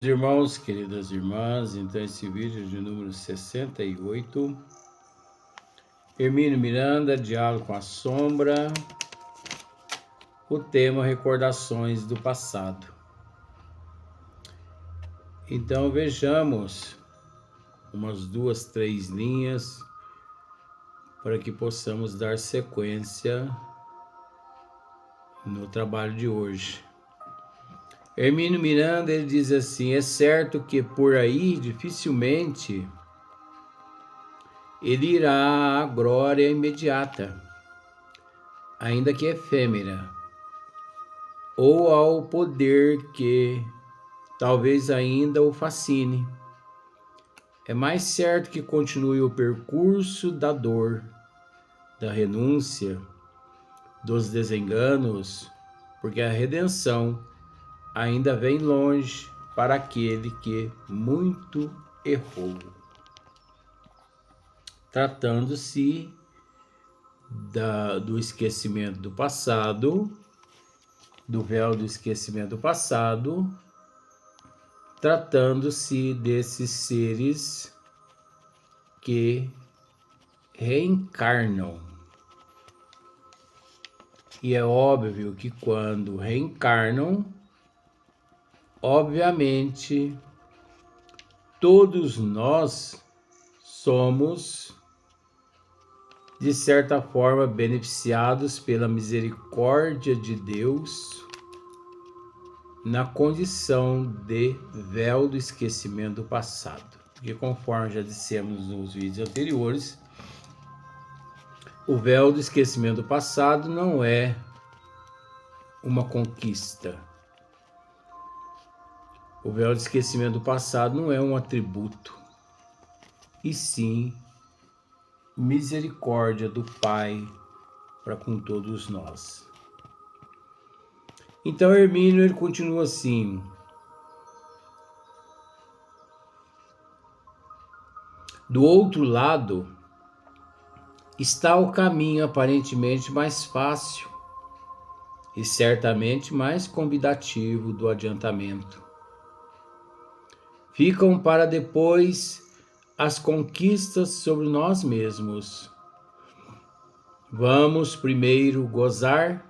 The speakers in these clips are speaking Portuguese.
Irmãos, queridas irmãs, então esse vídeo de número 68, Hermínio Miranda, Diálogo com a Sombra, o tema Recordações do Passado. Então vejamos umas 2, 3 linhas para que possamos dar sequência no trabalho de hoje. Hermínio Miranda, ele diz assim: é certo que por aí dificilmente ele irá à glória imediata, ainda que efêmera, ou ao poder que talvez ainda o fascine. É mais certo que continue o percurso da dor, da renúncia, dos desenganos, porque a redenção ainda vem longe para aquele que muito errou. Tratando-se do esquecimento do passado, do véu do esquecimento do passado, tratando-se desses seres que reencarnam. E é óbvio que quando reencarnam, obviamente, todos nós somos, de certa forma, beneficiados pela misericórdia de Deus na condição de véu do esquecimento do passado. Porque conforme já dissemos nos vídeos anteriores, o véu do esquecimento do passado não é uma conquista. O véu do esquecimento do passado não é um atributo, e sim misericórdia do Pai para com todos nós. Então Hermínio, ele continua assim: do outro lado está o caminho aparentemente mais fácil e certamente mais convidativo do adiantamento. Ficam para depois as conquistas sobre nós mesmos. Vamos primeiro gozar,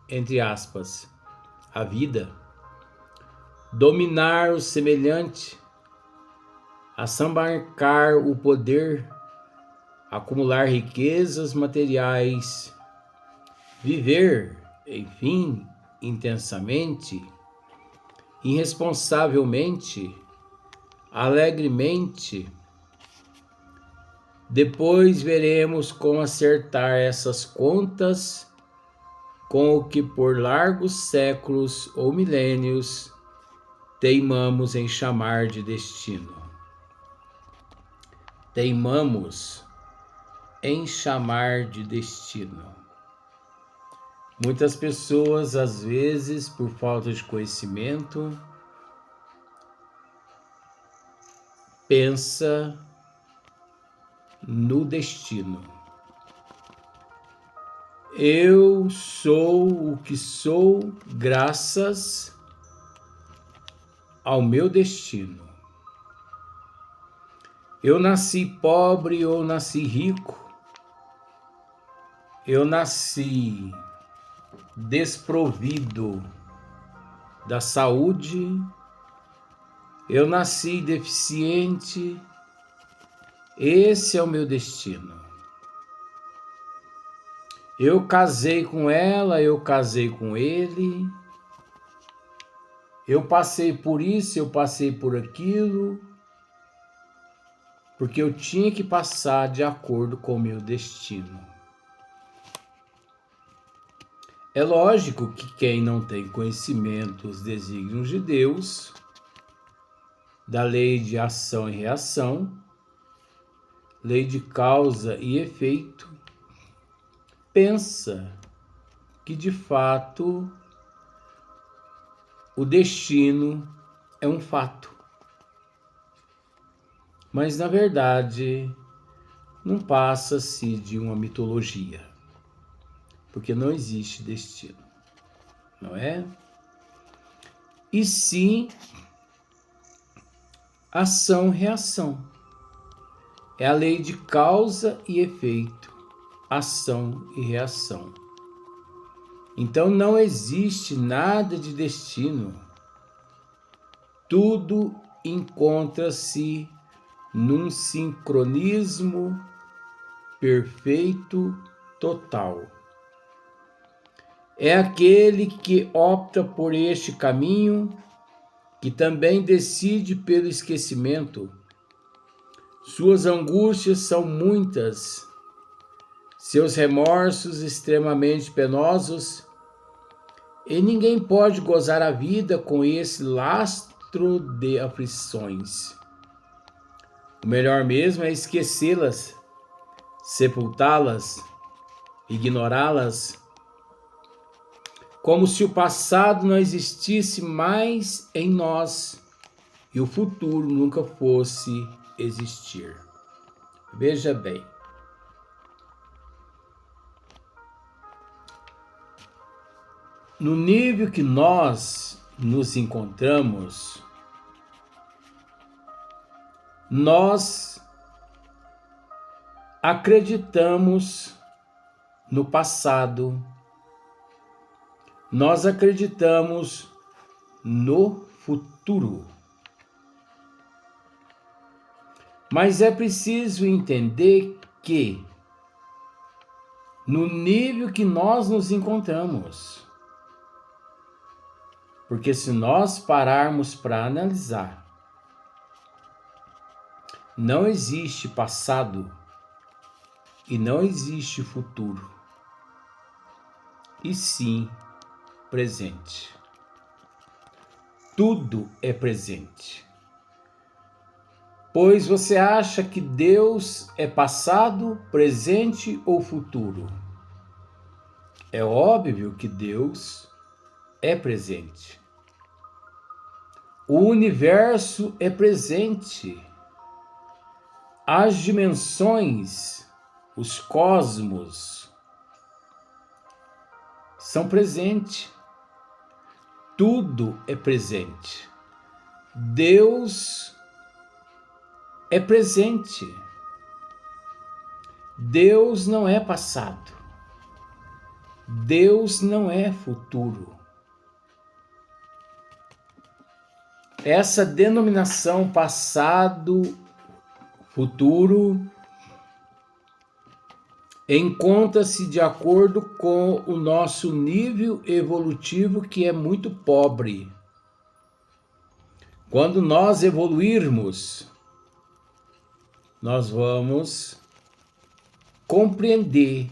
entre aspas, a vida, dominar o semelhante, assambarcar o poder, acumular riquezas materiais, viver, enfim, intensamente, irresponsavelmente, alegremente. Depois veremos como acertar essas contas com o que por largos séculos ou milênios teimamos em chamar de destino. Teimamos em chamar de destino. Muitas pessoas, às vezes, por falta de conhecimento, pensa no destino. Eu sou o que sou graças ao meu destino. Eu nasci pobre ou nasci rico. Eu nasci desprovido da saúde. Eu nasci deficiente. Esse é o meu destino. Eu casei com ela, eu casei com ele. Eu passei por isso, eu passei por aquilo, porque eu tinha que passar de acordo com o meu destino. É lógico que quem não tem conhecimento dos desígnios de Deus, da lei de ação e reação, lei de causa e efeito, pensa que de fato o destino é um fato. Mas na verdade não passa-se de uma mitologia, porque não existe destino, não é? E sim ação-reação. É a lei de causa e efeito, ação e reação. Então não existe nada de destino. Tudo encontra-se num sincronismo perfeito, total. É aquele que opta por este caminho que também decide pelo esquecimento. Suas angústias são muitas, seus remorsos extremamente penosos, e ninguém pode gozar a vida com esse lastro de aflições. O melhor mesmo é esquecê-las, sepultá-las, ignorá-las, como se o passado não existisse mais em nós e o futuro nunca fosse existir. Veja bem. No nível que nós nos encontramos, nós acreditamos no passado, nós acreditamos no futuro. Mas é preciso entender que, no nível que nós nos encontramos, porque se nós pararmos para analisar, não existe passado e não existe futuro, e sim presente. Tudo é presente. Pois você acha que Deus é passado, presente ou futuro? É óbvio que Deus é presente. O universo é presente. As dimensões, os cosmos, são presentes. Tudo é presente. Deus é presente. Deus não é passado. Deus não é futuro. Essa denominação passado, futuro, encontra-se de acordo com o nosso nível evolutivo, que é muito pobre. Quando nós evoluirmos, nós vamos compreender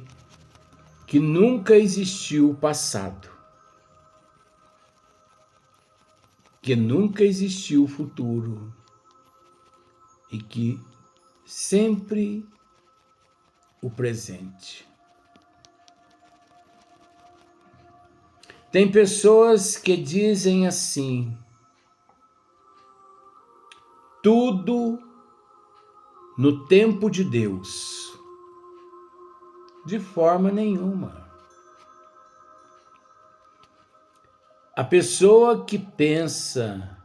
que nunca existiu o passado, que nunca existiu o futuro e que sempre o presente. Tem pessoas que dizem assim: tudo no tempo de Deus. De forma nenhuma. A pessoa que pensa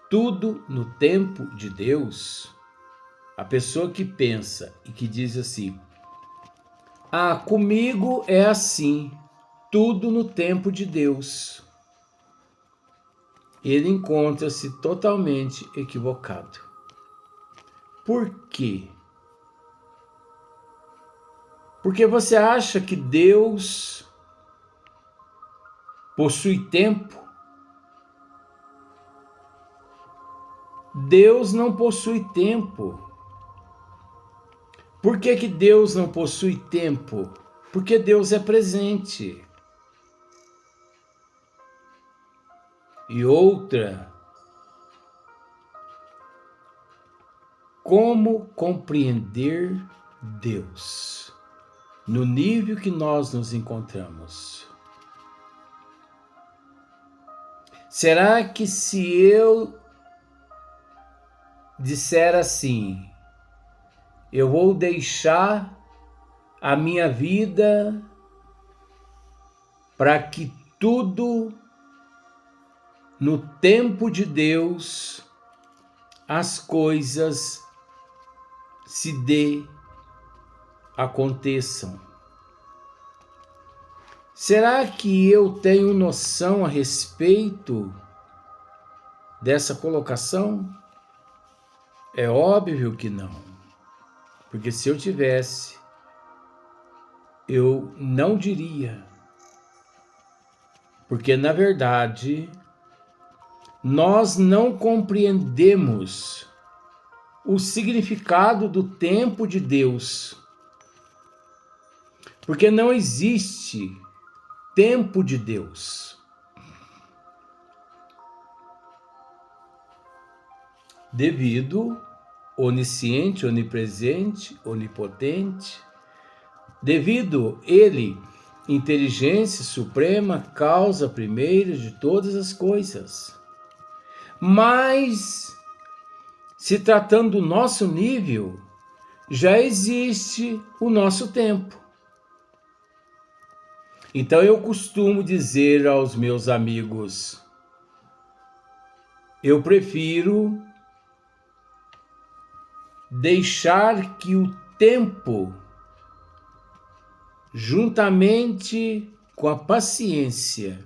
tudo no tempo de Deus, a pessoa que pensa e que diz assim: ah, comigo é assim, tudo no tempo de Deus, ele encontra-se totalmente equivocado. Por quê? Porque você acha que Deus possui tempo? Deus não possui tempo. Por que que Deus não possui tempo? Porque Deus é presente. E outra, como compreender Deus no nível que nós nos encontramos? Será que se eu disser assim, eu vou deixar a minha vida para que tudo no tempo de Deus as coisas aconteçam. Será que eu tenho noção a respeito dessa colocação? É óbvio que não. Porque se eu tivesse, eu não diria. Porque, na verdade, nós não compreendemos o significado do tempo de Deus. Porque não existe tempo de Deus. Devido, onisciente, onipresente, onipotente, devido ele, inteligência suprema, causa primeira de todas as coisas. Mas, se tratando do nosso nível, já existe o nosso tempo. Então eu costumo dizer aos meus amigos, eu prefiro deixar que o tempo, juntamente com a paciência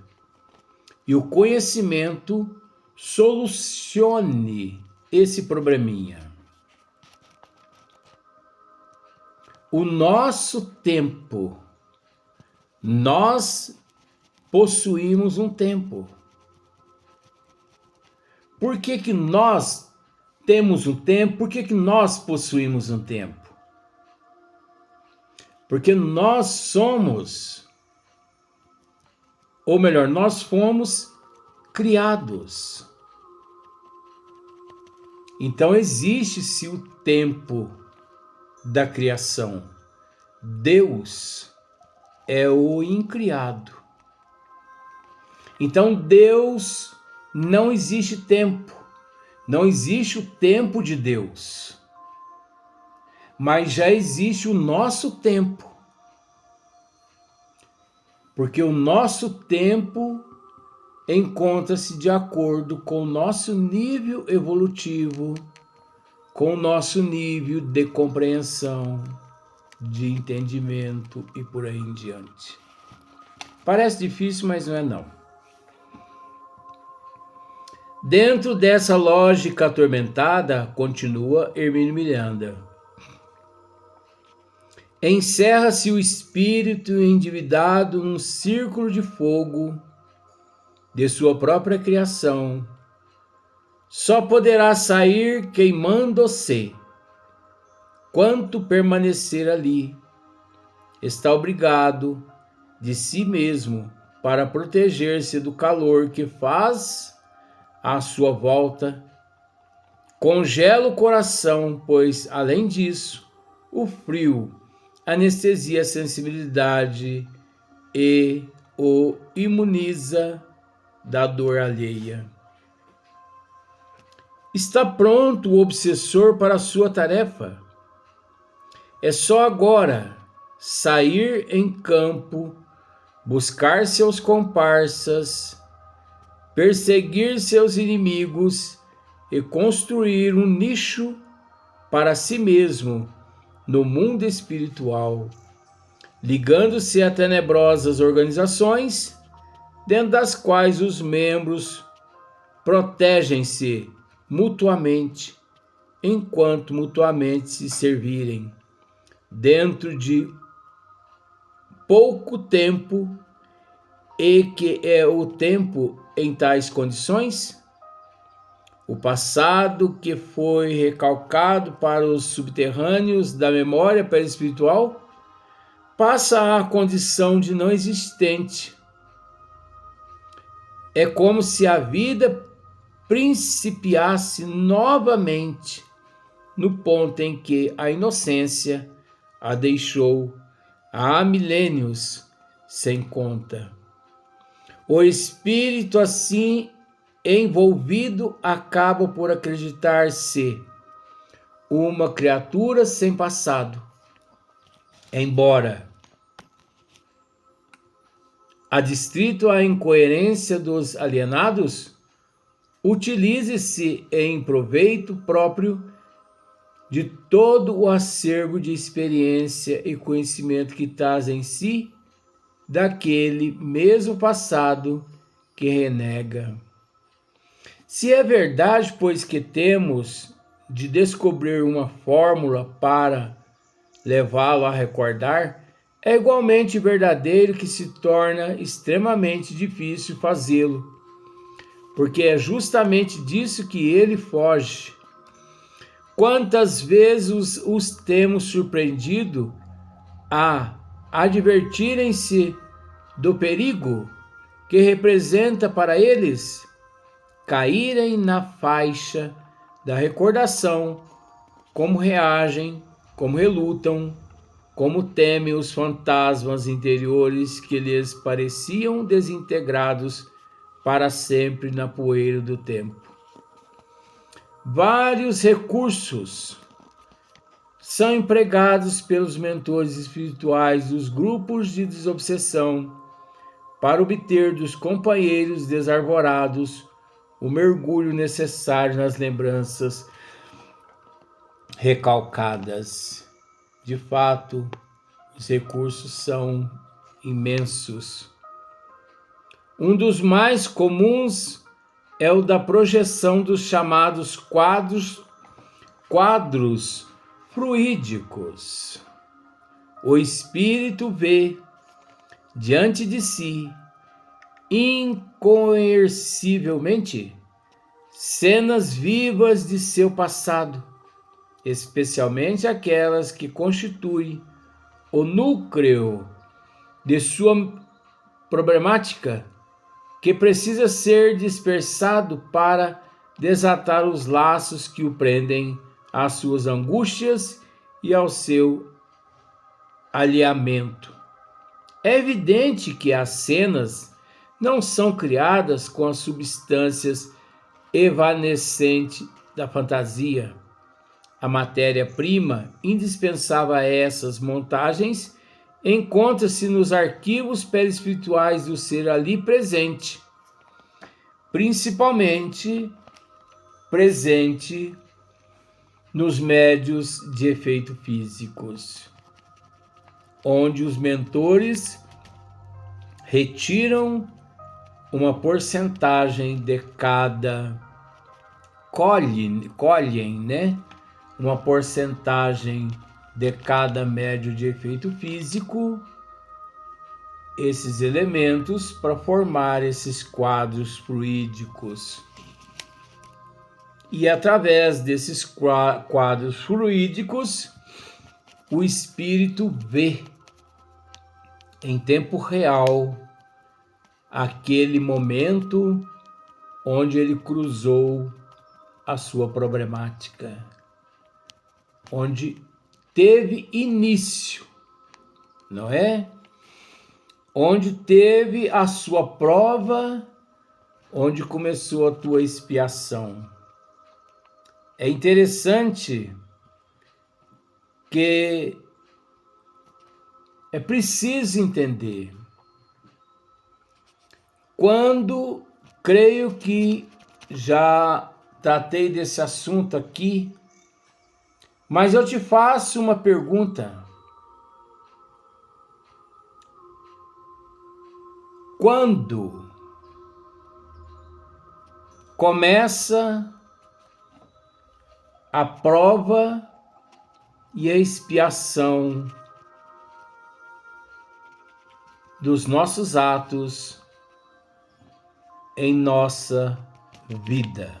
e o conhecimento, solucione esse probleminha. O nosso tempo, nós possuímos um tempo. Por que nós temos um tempo? Por que nós possuímos um tempo? Porque nós somos, ou melhor, nós fomos criados. Então existe-se o tempo da criação. Deus é o incriado. Então Deus não existe tempo. Não existe o tempo de Deus. Mas já existe o nosso tempo. Porque o nosso tempo encontra-se de acordo com o nosso nível evolutivo, com o nosso nível de compreensão, de entendimento e por aí em diante. Parece difícil, mas não é não. Dentro dessa lógica atormentada, continua Hermínio Miranda, encerra-se o espírito endividado num círculo de fogo de sua própria criação. Só poderá sair queimando-se. Quanto permanecer ali, está obrigado de si mesmo para proteger-se do calor que faz à sua volta. Congela o coração, pois, além disso, o frio anestesia a sensibilidade e o imuniza da dor alheia. Está pronto o obsessor para a sua tarefa. É só agora sair em campo, buscar seus comparsas, perseguir seus inimigos e construir um nicho para si mesmo no mundo espiritual, ligando-se a tenebrosas organizações, dentro das quais os membros protegem-se mutuamente, enquanto mutuamente se servirem. Dentro de pouco tempo, e que é o tempo em tais condições, o passado que foi recalcado para os subterrâneos da memória perispiritual passa à condição de não existente. É como se a vida principiasse novamente no ponto em que a inocência a deixou há milênios sem conta. O espírito assim envolvido acaba por acreditar-se uma criatura sem passado, embora adstrito à incoerência dos alienados, Utilize-se em proveito próprio de todo o acervo de experiência e conhecimento que traz em si daquele mesmo passado que renega. Se é verdade, pois, que temos de descobrir uma fórmula para levá-lo a recordar, é igualmente verdadeiro que se torna extremamente difícil fazê-lo, porque é justamente disso que ele foge. Quantas vezes os temos surpreendido a advertirem-se do perigo que representa para eles caírem na faixa da recordação, como reagem, como relutam, como temem os fantasmas interiores que lhes pareciam desintegrados para sempre na poeira do tempo. Vários recursos são empregados pelos mentores espirituais dos grupos de desobsessão para obter dos companheiros desarvorados o mergulho necessário nas lembranças recalcadas. De fato, os recursos são imensos. Um dos mais comuns é o da projeção dos chamados quadros fluídicos. O espírito vê diante de si, incoercivelmente, cenas vivas de seu passado, especialmente aquelas que constituem o núcleo de sua problemática, que precisa ser dispersado para desatar os laços que o prendem às suas angústias e ao seu alheamento. É evidente que as cenas não são criadas com as substâncias evanescentes da fantasia. A matéria-prima indispensável a essas montagens encontra-se nos arquivos perispirituais do ser ali presente, principalmente presente nos médios de efeito físicos, onde os mentores retiram uma porcentagem de cada, colhem, uma porcentagem de cada médio de efeito físico, esses elementos para formar esses quadros fluídicos. E através desses quadros fluídicos, o espírito vê em tempo real aquele momento onde ele cruzou a sua problemática, onde teve início, não é? Onde teve a sua prova, onde começou a tua expiação. É interessante que é preciso entender. Quando creio que já tratei desse assunto aqui, mas eu te faço uma pergunta. Quando começa a prova e a expiação dos nossos atos em nossa vida?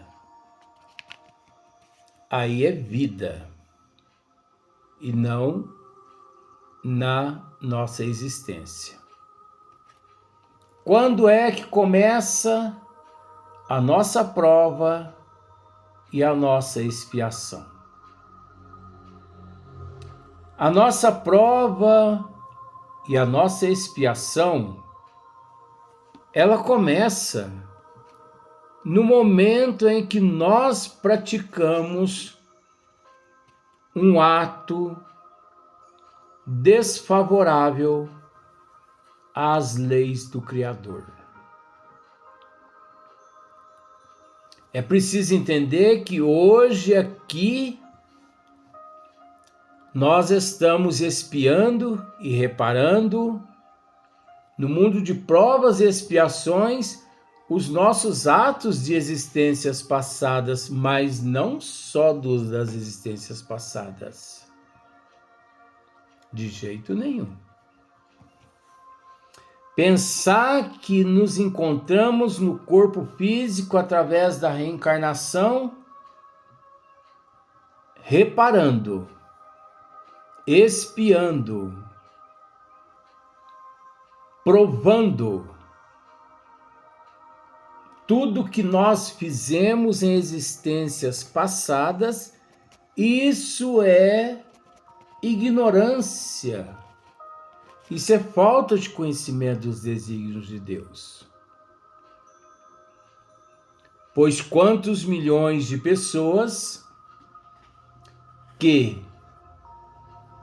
Aí é vida e não na nossa existência. Quando é que começa a nossa prova e a nossa expiação? A nossa prova e a nossa expiação, ela começa no momento em que nós praticamos um ato desfavorável às leis do Criador. É preciso entender que hoje aqui nós estamos expiando e reparando no mundo de provas e expiações os nossos atos de existências passadas, mas não só das existências passadas. De jeito nenhum. Pensar que nos encontramos no corpo físico através da reencarnação, reparando, expiando, provando tudo que nós fizemos em existências passadas, isso é ignorância. Isso é falta de conhecimento dos desígnios de Deus. Pois quantos milhões de pessoas que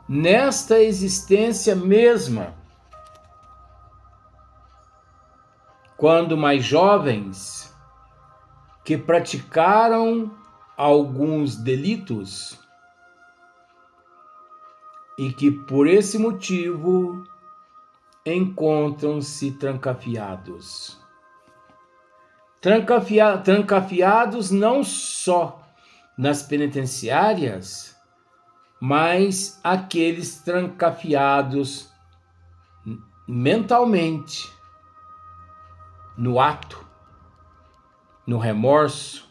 nesta existência mesma, quando mais jovens, que praticaram alguns delitos e que por esse motivo encontram-se trancafiados. Trancafiados não só nas penitenciárias, mas aqueles trancafiados mentalmente, no ato, no remorso,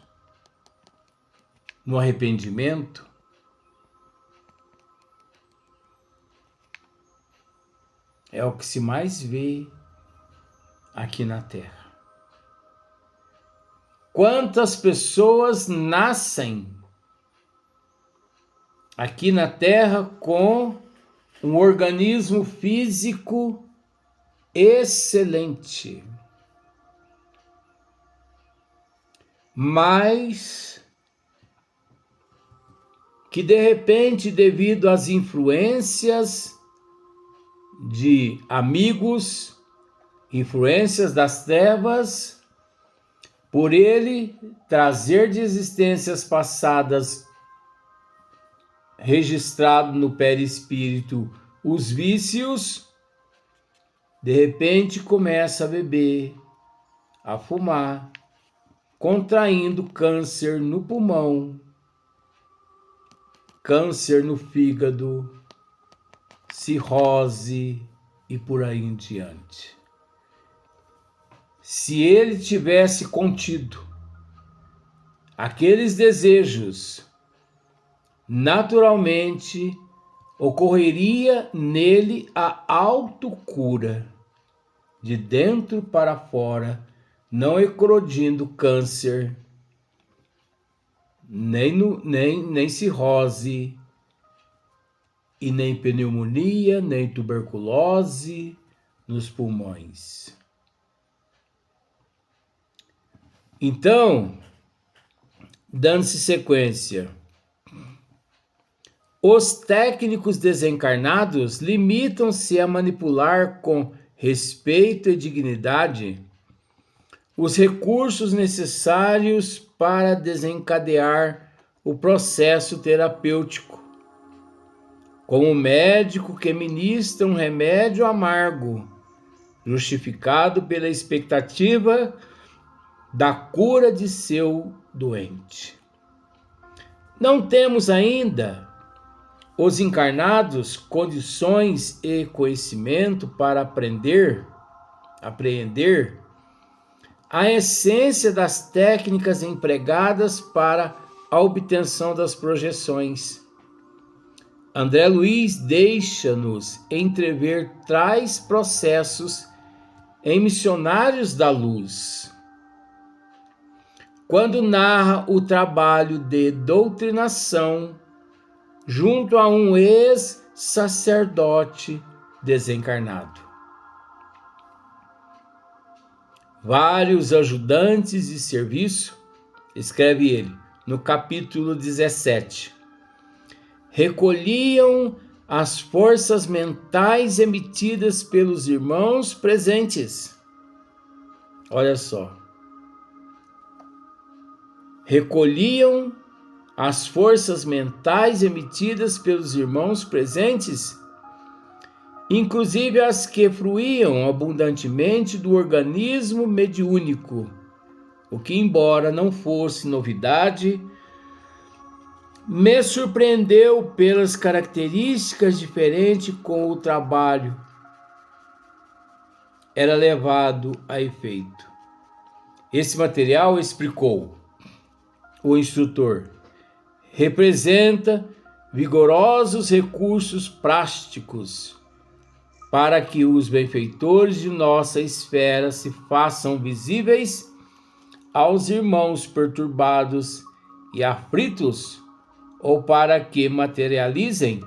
no arrependimento. É o que se mais vê aqui na Terra. Quantas pessoas nascem aqui na Terra com um organismo físico excelente, mas que de repente, devido às influências de amigos, influências das trevas, por ele trazer de existências passadas registrado no perispírito os vícios, de repente começa a beber, a fumar, contraindo câncer no pulmão, câncer no fígado, cirrose e por aí em diante. Se ele tivesse contido aqueles desejos, naturalmente ocorreria nele a autocura, de dentro para fora, não eclodindo câncer, nem cirrose, e nem pneumonia, nem tuberculose nos pulmões. Então, dando-se sequência, os técnicos desencarnados limitam-se a manipular com respeito e dignidade os recursos necessários para desencadear o processo terapêutico, como o médico que ministra um remédio amargo, justificado pela expectativa da cura de seu doente. Não temos ainda, os encarnados, condições e conhecimento para apreender a essência das técnicas empregadas para a obtenção das projeções. André Luiz deixa-nos entrever tais processos em Missionários da Luz, quando narra o trabalho de doutrinação junto a um ex-sacerdote desencarnado. Vários ajudantes de serviço, escreve ele, no capítulo 17, recolhiam as forças mentais emitidas pelos irmãos presentes. Olha só. recolhiam as forças mentais emitidas pelos irmãos presentes, inclusive as que fruíam abundantemente do organismo mediúnico, o que, embora não fosse novidade, me surpreendeu pelas características diferentes com o trabalho era levado a efeito. Esse material, explicou o instrutor, representa vigorosos recursos práticos para que os benfeitores de nossa esfera se façam visíveis aos irmãos perturbados e aflitos, ou para que materializem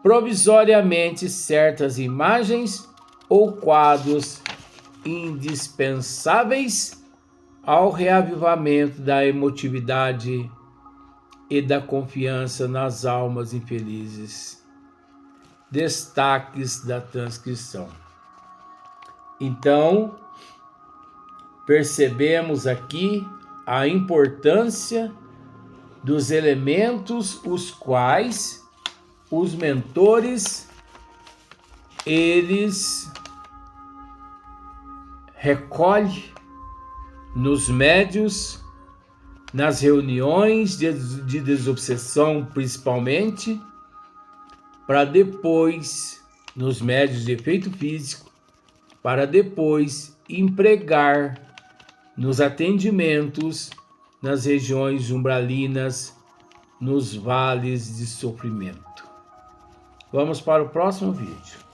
provisoriamente certas imagens ou quadros indispensáveis ao reavivamento da emotividade e da confiança nas almas infelizes. Destaques da transcrição. Então, percebemos aqui a importância dos elementos os quais os mentores eles recolhem nos médios, nas reuniões de desobsessão principalmente, para depois, nos médios de efeito físico, para depois empregar nos atendimentos nas regiões umbralinas, nos vales de sofrimento. Vamos para o próximo vídeo.